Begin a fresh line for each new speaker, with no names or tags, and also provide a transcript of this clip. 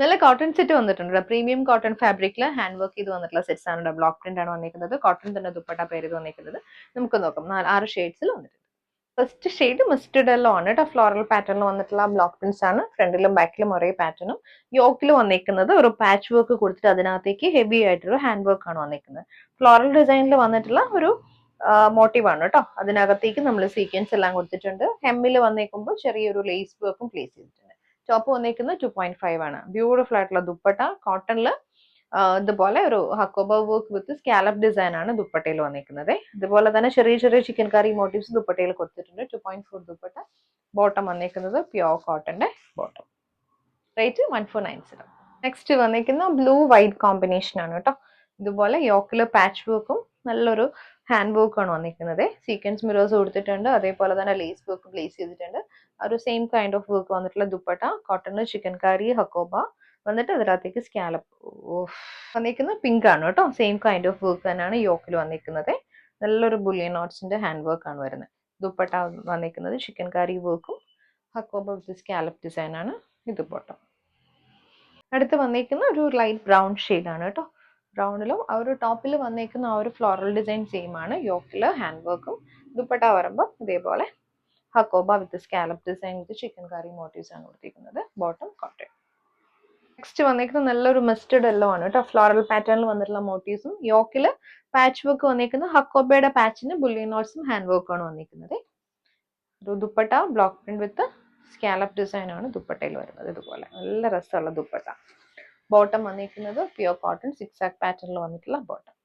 നല്ല cotton set വന്നിട്ടുണ്ട്. Premium cotton ഫാബ്രിക്കിൽ ഹാൻഡ് വർക്ക് ചെയ്ത് വന്നിട്ടുള്ള സെറ്റ്സ് ആണ്. ബ്ലോക്ക് പ്രിന്റ് ആണ് വന്നിരിക്കുന്നത്. കോട്ടൺ തന്നെ ദുപ്പട്ട പേര് ചെയ്ത് വന്നിരിക്കുന്നത്. നമുക്ക് നോക്കാം. 6 ഷെയ്ഡ്സിൽ വന്നിട്ടുണ്ട്. ഫസ്റ്റ് ഷെയ്ഡ് മസ്റ്റർഡ് യെല്ലോ ആണ് കേട്ടോ. ഫ്ലോറൽ പാറ്റേണിൽ വന്നിട്ടുള്ള ബ്ലോക്ക് പ്രിന്റ്സ് ആണ്. ഫ്രണ്ടിലും ബാക്കിലും ഒരേ പാറ്റേണും. യോക്കിൽ വന്നിരിക്കുന്നത് ഒരു പാച്ച് വർക്ക് കൊടുത്തിട്ട് അതിനകത്തേക്ക് ഹെവി ആയിട്ടൊരു ഹാൻഡ് വർക്ക് ആണ് വന്നിരിക്കുന്നത്. ഫ്ലോറൽ ഡിസൈനിൽ വന്നിട്ടുള്ള ഒരു മോട്ടീവ് ആണ് കേട്ടോ. അതിനകത്തേക്ക് നമ്മൾ സീക്വൻസ് എല്ലാം കൊടുത്തിട്ടുണ്ട്. ഹെമ്മിൽ വന്നേക്കുമ്പോൾ ചെറിയൊരു ലേസ് വർക്കും പ്ലേസ് ചെയ്തിട്ടുണ്ട്. ടോപ്പ് വന്നിരിക്കുന്നത് 2.5 ആണ്. ബ്യൂട്ടിഫുൾ ആയിട്ടുള്ള ദുപ്പട്ട കോട്ടണിൽ ഇതുപോലെ ഒരു hakoba work with scallop design ആണ് ദുപ്പട്ടയിൽ വന്നിരിക്കുന്നത്. ഇതുപോലെ തന്നെ ചെറിയ ചെറിയ ചിക്കൻ കറി മോട്ടീവ്സ് ദുപ്പട്ടയിൽ കൊടുത്തിട്ടുണ്ട്. 2.4 ദുപ്പട്ട. ബോട്ടം വന്നിരിക്കുന്നത് പ്യോർ കോട്ടന്റെ ബോട്ടം. റേറ്റ് 1490. നെക്സ്റ്റ് വന്നിരിക്കുന്ന ബ്ലൂ വൈറ്റ് കോമ്പിനേഷൻ ആണ് കേട്ടോ. ഇതുപോലെ യോക്കില് പാച്ച് വർക്കും നല്ലൊരു ഹാൻഡ് വർക്ക് ആണ് വന്നിരിക്കുന്നത്. സീക്വൻസ് മിറേഴ്സ് കൊടുത്തിട്ടുണ്ട്. അതേപോലെ തന്നെ ലേസ് വർക്ക് പ്ലേസ് ചെയ്തിട്ടുണ്ട്. ഒരു സെയിം കൈൻഡ് ഓഫ് വർക്ക് വന്നിട്ടുള്ള ദുപ്പട്ട കോട്ടണിൽ ചിക്കൻ കറി ഹക്കോബ വന്നിട്ട് അതിനകത്തേക്ക് സ്കാലപ്പ് വന്നിരിക്കുന്നത് പിങ്ക് ആണ് കേട്ടോ. സെയിം കൈൻഡ് ഓഫ് വർക്ക് തന്നെയാണ് യോക്കിൽ വന്നിരിക്കുന്നത്. നല്ലൊരു ബുള്ളിയൻ നോട്ട്സിന്റെ ഹാൻഡ് വർക്ക് ആണ് വരുന്നത്. ദുപ്പട്ട വന്നിരിക്കുന്നത് ചിക്കൻ കറി വർക്കും ഹക്കോബ വിത്ത് സ്കാലപ്പ് ഡിസൈൻ ആണ്. ഇത് ബോട്ടം. അടുത്ത് വന്നിരിക്കുന്ന ഒരു ലൈറ്റ് ബ്രൗൺ ഷെയ്ഡ് ആണ് കേട്ടോ. ബ്രൗണിലും ആ ഒരു ടോപ്പിൽ വന്നിരിക്കുന്ന ആ ഒരു ഫ്ലോറൽ ഡിസൈൻ സെയിം ആണ്. യോക്കില് ഹാൻഡ് വർക്കും ദുപ്പട്ട വരുമ്പോൾ ഇതേപോലെ hakoba with scallop design with chikankari motifs ആണ് കൊടുത്തിരിക്കുന്നത്. Bottom cotton. നെക്സ്റ്റ് വന്നിരിക്കുന്നത് നല്ലൊരു മസ്റ്റർഡ് യെല്ലോ ആണ് കേട്ടോ. ഫ്ലോറൽ പാറ്റേണിൽ വന്നിട്ടുള്ള മോട്ടീവ്സും യോക്കില് പാച്ച് വർക്ക് വന്നിരിക്കുന്ന ഹക്കോബയുടെ പാച്ചിന് ബുള്ളിയൻ നോട്ട്സും ഹാൻഡ് വർക്കാണ് വന്നിരിക്കുന്നത്. ഒരു ദുപ്പട്ട ബ്ലോക്ക് പ്രിന്റ് വിത്ത് സ്കാലപ്പ് ഡിസൈൻ ആണ് ദുപ്പട്ടയിൽ വരുന്നത്. ഇതുപോലെ നല്ല രസമുള്ള ദുപ്പട്ട. ബോട്ടം വന്നിരിക്കുന്നത് പ്യുവർ കോട്ടൺ സിക്സ് ആക്ക് പാറ്റേണിൽ വന്നിട്ടുള്ള ബോട്ടം.